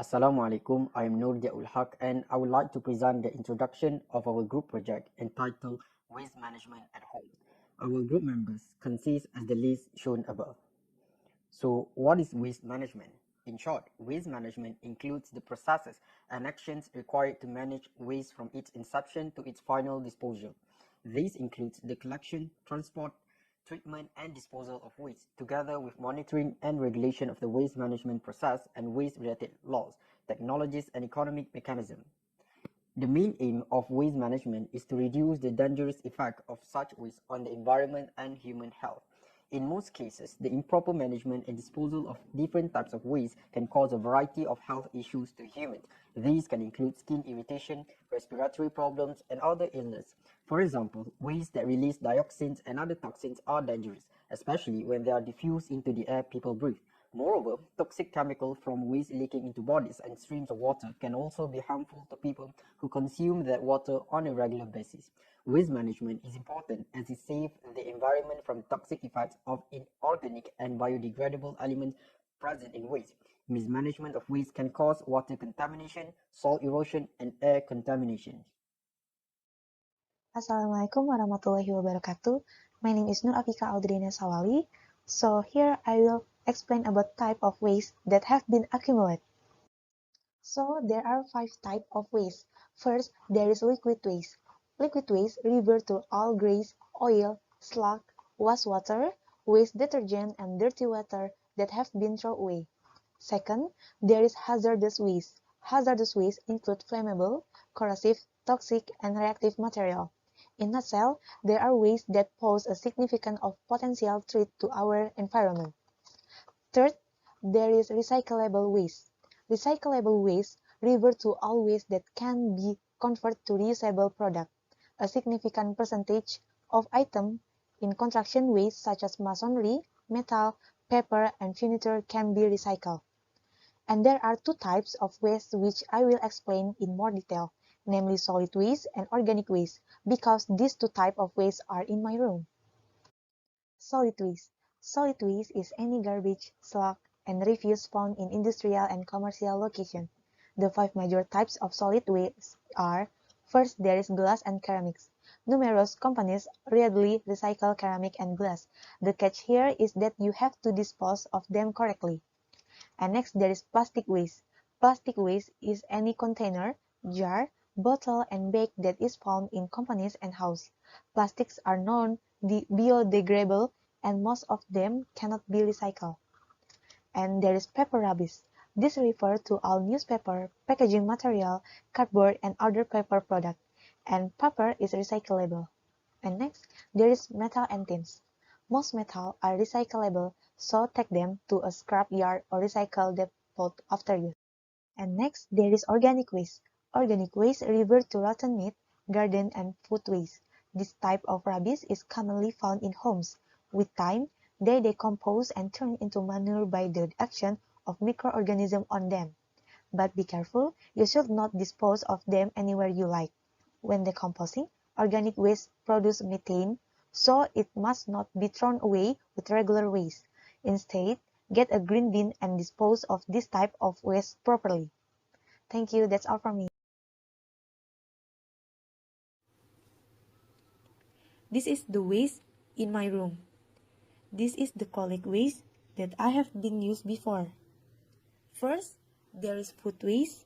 Assalamu alaikum, I am Noor Ul Haq and I would like to present the introduction of our group project entitled Waste Management at Home. Our group members consist as the list shown above. So, what is waste management? In short, waste management includes the processes and actions required to manage waste from its inception to its final disposal. This includes the collection, transport, treatment, and disposal of waste, together with monitoring and regulation of the waste management process and waste-related laws, technologies, and economic mechanisms. The main aim of waste management is to reduce the dangerous effect of such waste on the environment and human health. In most cases, the improper management and disposal of different types of waste can cause a variety of health issues to humans. These can include skin irritation, respiratory problems, and other illness. For example, waste that release dioxins and other toxins are dangerous, especially when they are diffused into the air people breathe. Moreover, toxic chemicals from waste leaking into bodies and streams of water can also be harmful to people who consume that water on a regular basis. Waste management is important as it saves the environment from toxic effects of inorganic and biodegradable elements present in waste. Mismanagement of waste can cause water contamination, soil erosion, and air contamination. Assalamualaikum warahmatullahi wabarakatuh. My name is Nur Afika Audrina Sawali. So here I will explain about type of waste that have been accumulated. So there are 5 types of waste. First, there is liquid waste. Liquid waste refers to all grease, oil, sludge, wastewater, waste detergent, and dirty water that have been thrown away. Second, there is hazardous waste. Hazardous waste include flammable, corrosive, toxic, and reactive material. In a nutshell, there are wastes that pose a significant of potential threat to our environment. Third, there is recyclable waste. Recyclable waste refers to all waste that can be converted to reusable product. A significant percentage of items in construction waste such as masonry, metal, paper, and furniture can be recycled. And there are 2 types of waste which I will explain in more detail, namely solid waste and organic waste, because these 2 types of waste are in my room. Solid waste. Solid waste is any garbage, sludge, and refuse found in industrial and commercial locations. The 5 major types of solid waste are: first, there is glass and ceramics. Numerous companies readily recycle ceramic and glass. The catch here is that you have to dispose of them correctly. And next, there is plastic waste. Plastic waste is any container, jar, bottle, and bag that is found in companies and houses. Plastics are non-biodegradable, and most of them cannot be recycled. And there is paper rubbish. This refers to all newspaper, packaging material, cardboard, and other paper products. And paper is recyclable. And next, there is metal and tins. Most metal are recyclable, so take them to a scrap yard or recycle depot after use. And next, there is organic waste. Organic waste refers to rotten meat, garden, and food waste. This type of rubbish is commonly found in homes. With time, they decompose and turn into manure by the action of microorganisms on them. But be careful, you should not dispose of them anywhere you like. When decomposing, organic waste produces methane, so it must not be thrown away with regular waste. Instead, get a green bin and dispose of this type of waste properly. Thank you, that's all from me. This is the waste in my room. This is the collect waste that I have been used before. First, there is food waste,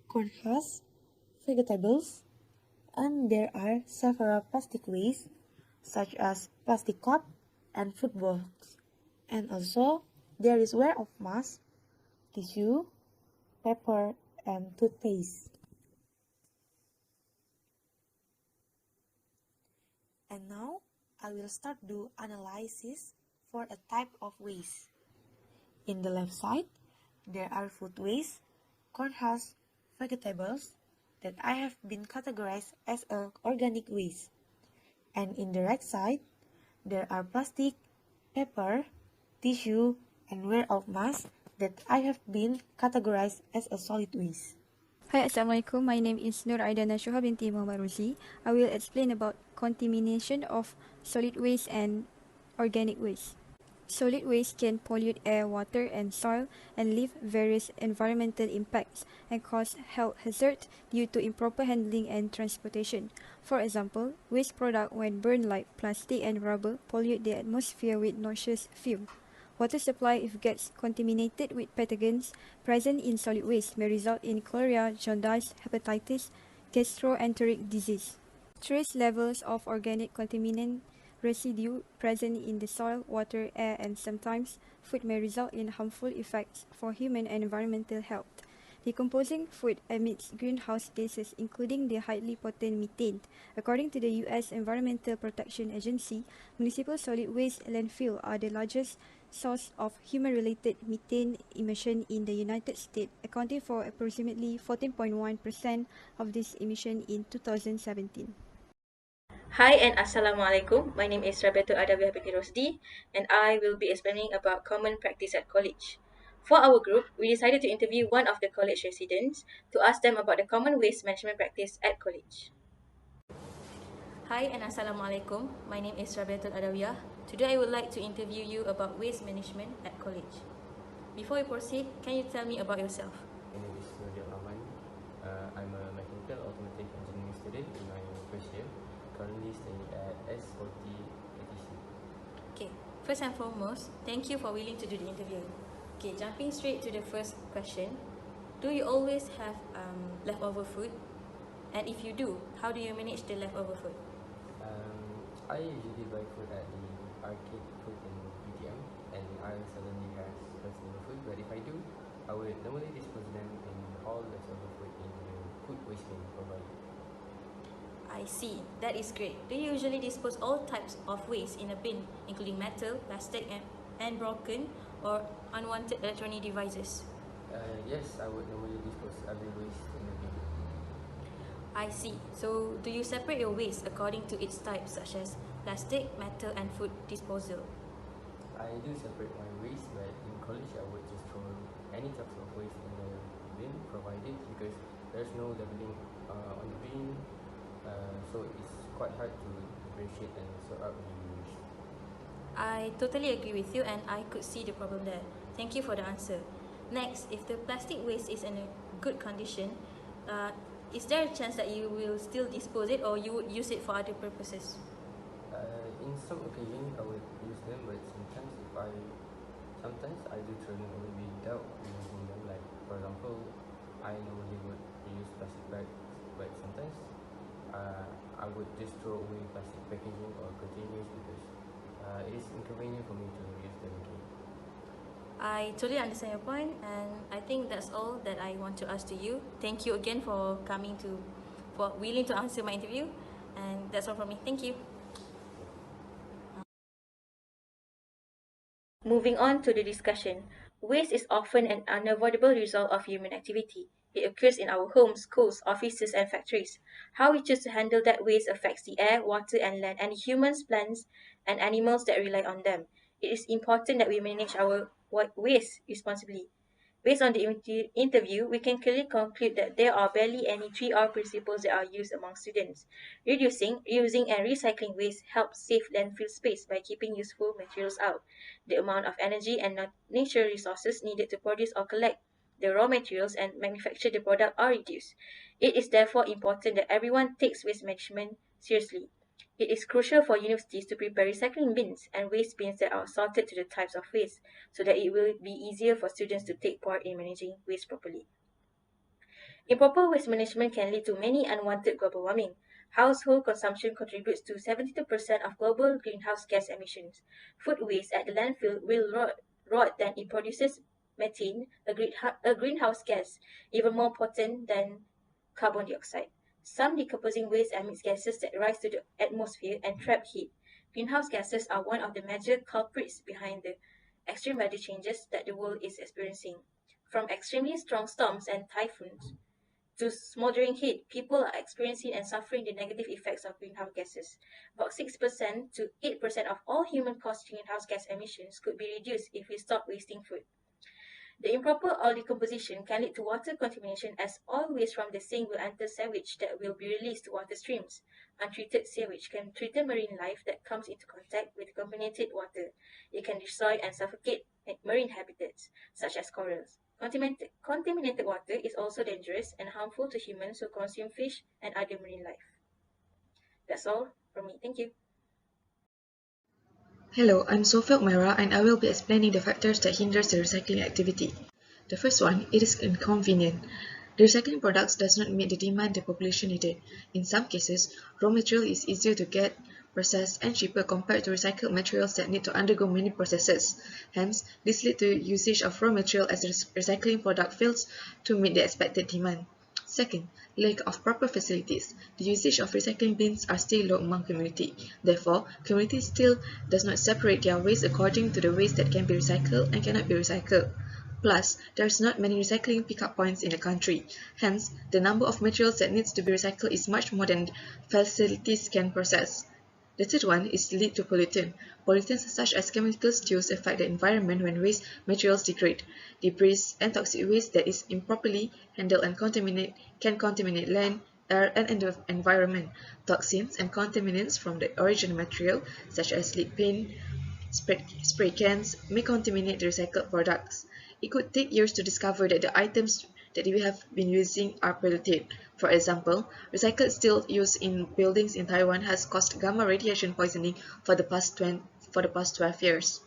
corn husks, vegetables, and there are several plastic waste such as plastic cup and food box. And also, there is wear of mask, tissue, paper, and toothpaste. And now, I will start do analysis for a type of waste. In the left side, there are food waste, corn husks, vegetables that I have been categorized as organic waste. And in the right side, there are plastic, paper, tissue, and wear of mask that I have been categorized as a solid waste. Hi, Assalamualaikum. My name is Nur Aidana Shoha binti Muhammad Ruzi. I will explain about contamination of solid waste and organic waste. Solid waste can pollute air, water, and soil and leave various environmental impacts and cause health hazards due to improper handling and transportation. For example, waste products when burned like plastic and rubber pollute the atmosphere with noxious fume. Water supply, if gets contaminated with pathogens present in solid waste, may result in cholera, jaundice, hepatitis, gastroenteric disease. Trace levels of organic contaminant residue present in the soil, water, air, and sometimes food may result in harmful effects for human and environmental health. Decomposing food emits greenhouse gases, including the highly potent methane. According to the U.S. Environmental Protection Agency, municipal solid waste landfills are the largest source of human-related methane emission in the United States, accounting for approximately 14.1% of this emission in 2017. Hi and Assalamualaikum. My name is Rabiatul Adawiyah binti Rosdi and I will be explaining about common practice at college. For our group, we decided to interview one of the college residents to ask them about the common waste management practice at college. Hi and Assalamualaikum. My name is Rabiatul Adawiyah. Today I would like to interview you about waste management at college. Before we proceed, can you tell me about yourself? My name is Nur Rahman. I'm a mechanical automotive engineering student in my first year, currently studying at SEAA3913. Okay, first and foremost, thank you for willing to do the interview. Okay, jumping straight to the first question. Do you always have leftover food? And if you do, how do you manage the leftover food? I usually buy food at the arcade food in UTM, and I suddenly have leftover food. But if I do, I would normally dispose them in all leftover food in the food waste bin provided. I see, that is great. Do you usually dispose all types of waste in a bin, including metal, plastic, and broken or unwanted electronic devices? Yes, I would normally dispose every waste in the bin. I see. So, do you separate your waste according to its types, such as plastic, metal, and food disposal? I do separate my waste, but in college I would just throw any types of waste in the bin provided because there's no labeling on the bin, so it's quite hard to differentiate and sort out the waste. I totally agree with you and I could see the problem there. Thank you for the answer. Next, if the plastic waste is in a good condition, is there a chance that you will still dispose it or you would use it for other purposes? In some occasions I would use them, but sometimes I do throw them away without using them. Like for example, I normally would use plastic bags, but sometimes I would just throw away plastic packaging or containers because it is inconvenient for me to use them again. I totally understand your point, and I think that's all that I want to ask to you. Thank you again for willing to answer my interview, and that's all from me. Thank you. Moving on to the discussion, waste is often an unavoidable result of human activity. It occurs in our homes, schools, offices, and factories. How we choose to handle that waste affects the air, water, and land, and humans, plants, and animals that rely on them. It is important that we manage our waste responsibly. Based on the interview, we can clearly conclude that there are barely any 3R principles that are used among students. Reducing, reusing, and recycling waste helps save landfill space by keeping useful materials out. The amount of energy and natural resources needed to produce or collect the raw materials and manufacture the product are reduced. It is therefore important that everyone takes waste management seriously. It is crucial for universities to prepare recycling bins and waste bins that are sorted to the types of waste so that it will be easier for students to take part in managing waste properly. Improper waste management can lead to many unwanted global warming. Household consumption contributes to 72% of global greenhouse gas emissions. Food waste at the landfill will rot then it produces methane, a greenhouse gas, even more potent than carbon dioxide. Some decomposing waste emits gases that rise to the atmosphere and trap heat. Greenhouse gases are one of the major culprits behind the extreme weather changes that the world is experiencing. From extremely strong storms and typhoons to smoldering heat, people are experiencing and suffering the negative effects of greenhouse gases. About 6% to 8% of all human-caused greenhouse gas emissions could be reduced if we stop wasting food. The improper oil decomposition can lead to water contamination as oil waste from the sink will enter sewage that will be released to water streams. Untreated sewage can threaten marine life that comes into contact with contaminated water. It can destroy and suffocate marine habitats, such as corals. Contaminated water is also dangerous and harmful to humans who consume fish and other marine life. That's all from me. Thank you. Hello, I'm Sofia Mera and I will be explaining the factors that hinders the recycling activity. The first one, it is inconvenient. The recycling products does not meet the demand the population needed. In some cases, raw material is easier to get, processed, and cheaper compared to recycled materials that need to undergo many processes. Hence, this leads to usage of raw material as the recycling product fails to meet the expected demand. Second, lack of proper facilities. The usage of recycling bins are still low among community. Therefore, community still does not separate their waste according to the waste that can be recycled and cannot be recycled. Plus, there's not many recycling pickup points in the country. Hence, the number of materials that needs to be recycled is much more than facilities can process. The third one is lead to pollutant. Pollutants such as chemical stews affect the environment when waste materials degrade. Debris and toxic waste that is improperly handled and can contaminate land, air, and environment. Toxins and contaminants from the original material, such as lead paint, spray cans, may contaminate the recycled products. It could take years to discover that the items that we have been using are polluted. For example, recycled steel used in buildings in Taiwan has caused gamma radiation poisoning for the past 12 years.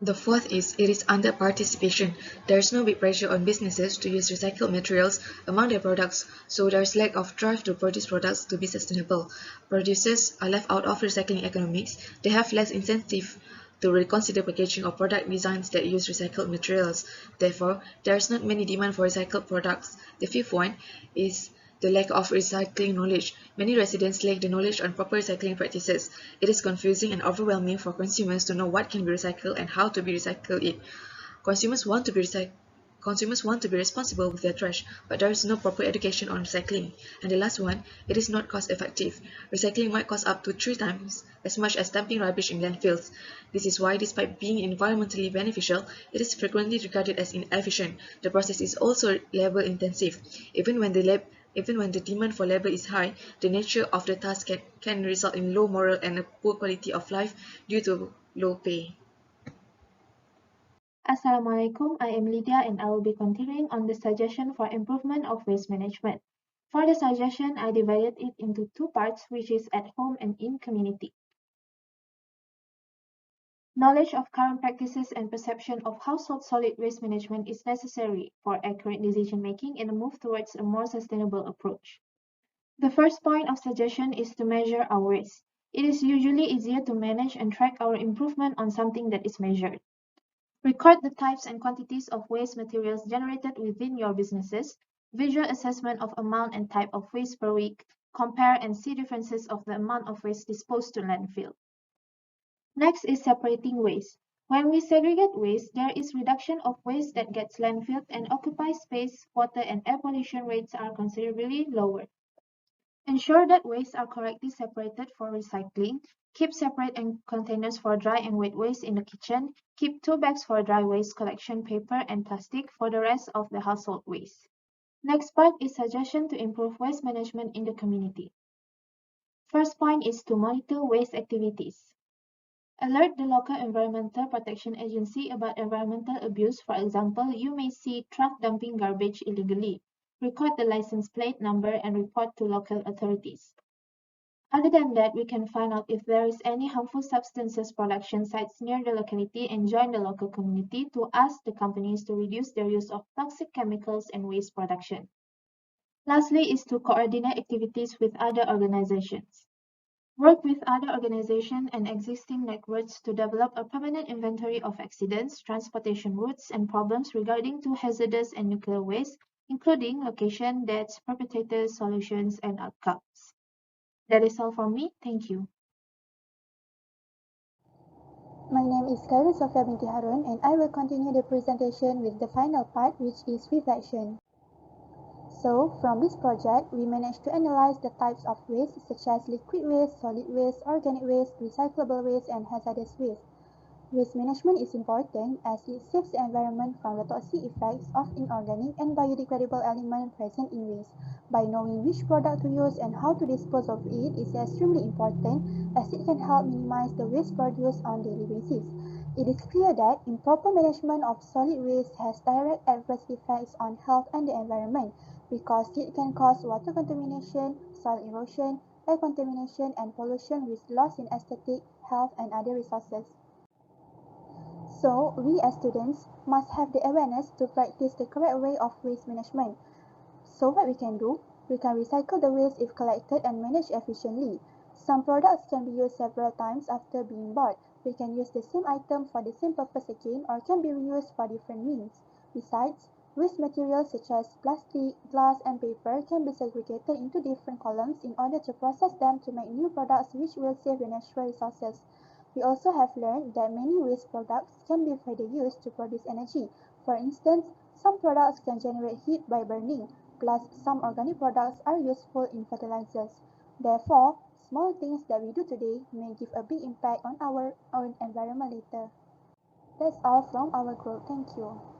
The fourth is it is under participation. There is no big pressure on businesses to use recycled materials among their products, so there is lack of drive to produce products to be sustainable. Producers are left out of recycling economics. They have less incentive to reconsider packaging or product designs that use recycled materials. Therefore, there is not many demand for recycled products. The fifth one is the lack of recycling knowledge. Many residents lack the knowledge on proper recycling practices. It is confusing and overwhelming for consumers to know what can be recycled and how to be recycled it. Consumers want to be recycled. Consumers want to be responsible with their trash, but there is no proper education on recycling. And the last one, it is not cost effective. Recycling might cost up to 3 times as much as dumping rubbish in landfills. This is why, despite being environmentally beneficial, it is frequently regarded as inefficient. The process is also labor intensive. Even when the demand for labor is high, the nature of the task can result in low morale and a poor quality of life due to low pay. Assalamualaikum, I am Lydia and I will be continuing on the suggestion for improvement of waste management. For the suggestion, I divided it into 2 parts, which is at home and in community. Knowledge of current practices and perception of household solid waste management is necessary for accurate decision making and a move towards a more sustainable approach. The first point of suggestion is to measure our waste. It is usually easier to manage and track our improvement on something that is measured. Record the types and quantities of waste materials generated within your businesses, visual assessment of amount and type of waste per week, compare and see differences of the amount of waste disposed to landfill. Next is separating waste. When we segregate waste, there is reduction of waste that gets landfilled and occupies space, water and air pollution rates are considerably lower. Ensure that wastes are correctly separated for recycling. Keep separate containers for dry and wet waste in the kitchen. Keep 2 bags for dry waste collection paper and plastic for the rest of the household waste. Next part is suggestion to improve waste management in the community. First point is to monitor waste activities. Alert the local environmental protection agency about environmental abuse. For example, you may see truck dumping garbage illegally. Record the license plate number and report to local authorities. Other than that, we can find out if there is any harmful substances production sites near the locality and join the local community to ask the companies to reduce their use of toxic chemicals and waste production. Lastly is to coordinate activities with other organizations. Work with other organizations and existing networks to develop a permanent inventory of accidents, transportation routes, and problems regarding to hazardous and nuclear waste, including location, dates, perpetrators, solutions, and outcomes. That is all from me. Thank you. My name is Khairul Sofia binti Harun and I will continue the presentation with the final part, which is reflection. So, from this project, we managed to analyze the types of waste such as liquid waste, solid waste, organic waste, recyclable waste, and hazardous waste. Waste management is important as it saves the environment from the toxic effects of inorganic and biodegradable elements present in waste. By knowing which product to use and how to dispose of it is extremely important as it can help minimize the waste produced on a daily basis. It is clear that improper management of solid waste has direct adverse effects on health and the environment because it can cause water contamination, soil erosion, air contamination, and pollution with loss in aesthetic, health, and other resources. So, we as students must have the awareness to practice the correct way of waste management. So what we can do? We can recycle the waste if collected and managed efficiently. Some products can be used several times after being bought. We can use the same item for the same purpose again or can be reused for different means. Besides, waste materials such as plastic, glass, and paper can be segregated into different columns in order to process them to make new products which will save the natural resources. We also have learned that many waste products can be further used to produce energy. For instance, some products can generate heat by burning, plus some organic products are useful in fertilizers. Therefore, small things that we do today may give a big impact on our own environment later. That's all from our group. Thank you.